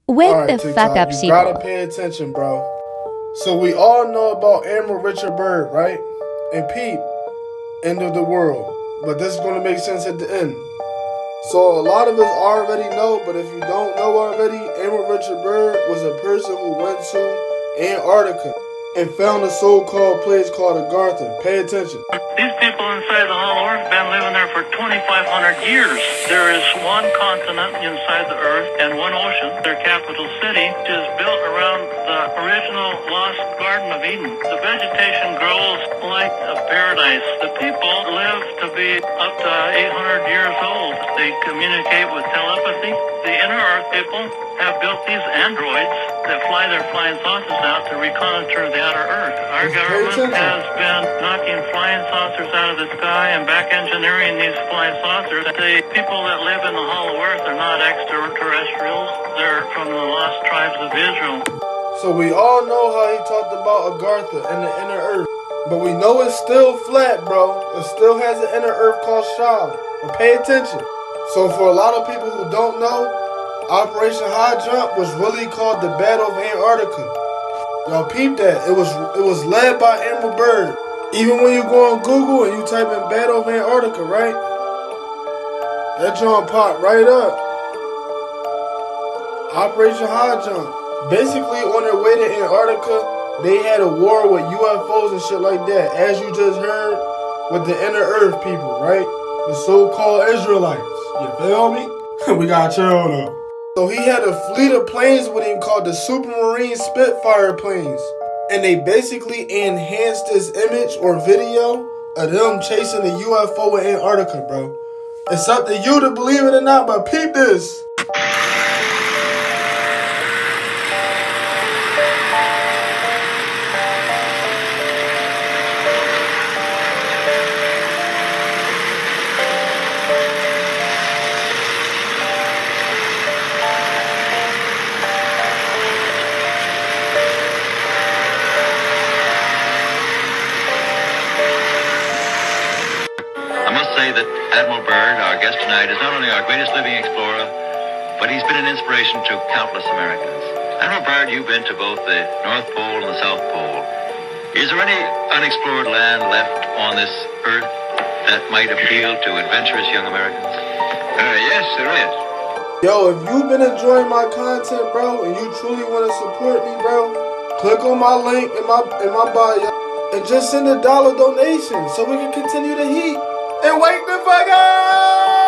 Wake Alright, the fuck TikTok, up, you gotta sheeple. pay attention, bro. So we all know about Admiral Richard Byrd, right? And Pete, end of the world. But this is gonna make sense at the end. So a lot of us already know, but if you don't know already, Admiral Richard Byrd was a person who went to Antarctica and found a so-called place called Agartha. Pay attention. These people inside the Hollow Earth have been living there for 2,500 years. There is one continent inside the Earth and one ocean. Their capital city is built around the original lost Garden of Eden. The vegetation grows like a paradise. The people live to be up to 800 years old. They communicate with telepathy. The inner Earth people have built these androids that fly their flying saucers out to reconnoiter the outer Earth. Our government has been knocking flying saucers out of the sky and back engineering these flying saucers. The people that live in the Hollow Earth are not extraterrestrials. They're from the lost tribes of Israel. So we all know how he talked about Agartha and the inner earth. But we know it's still flat, bro. It still has an inner earth called Shah. But pay attention. So for a lot of people who don't know, Operation High Jump was really called the Battle of Antarctica. Y'all peep that. It was led by Admiral Byrd. Even when you go on Google and you type in Battle of Antarctica, right? That joint pop right up. Operation High Jump. Basically, on their way to Antarctica, they had a war with UFOs and shit like that, as you just heard with the inner earth people, right? The so-called Israelites. You feel me? We got chill though. So he had a fleet of planes with him called the Supermarine Spitfire planes. And they basically enhanced this image or video of them chasing a UFO in Antarctica, bro. It's up to you to believe it or not, but peep this. I must say that Admiral Byrd, our guest tonight, is not only our greatest living explorer, but he's been an inspiration to countless Americans. Admiral Byrd, you've been to both the North Pole and the South Pole. Is there any unexplored land left on this earth that might appeal to adventurous young Americans? Yes, there is. Yo, if you've been enjoying my content, bro, and you truly want to support me, bro, click on my link in my bio and just send $1 donation so we can continue to heat and wake the fuck up!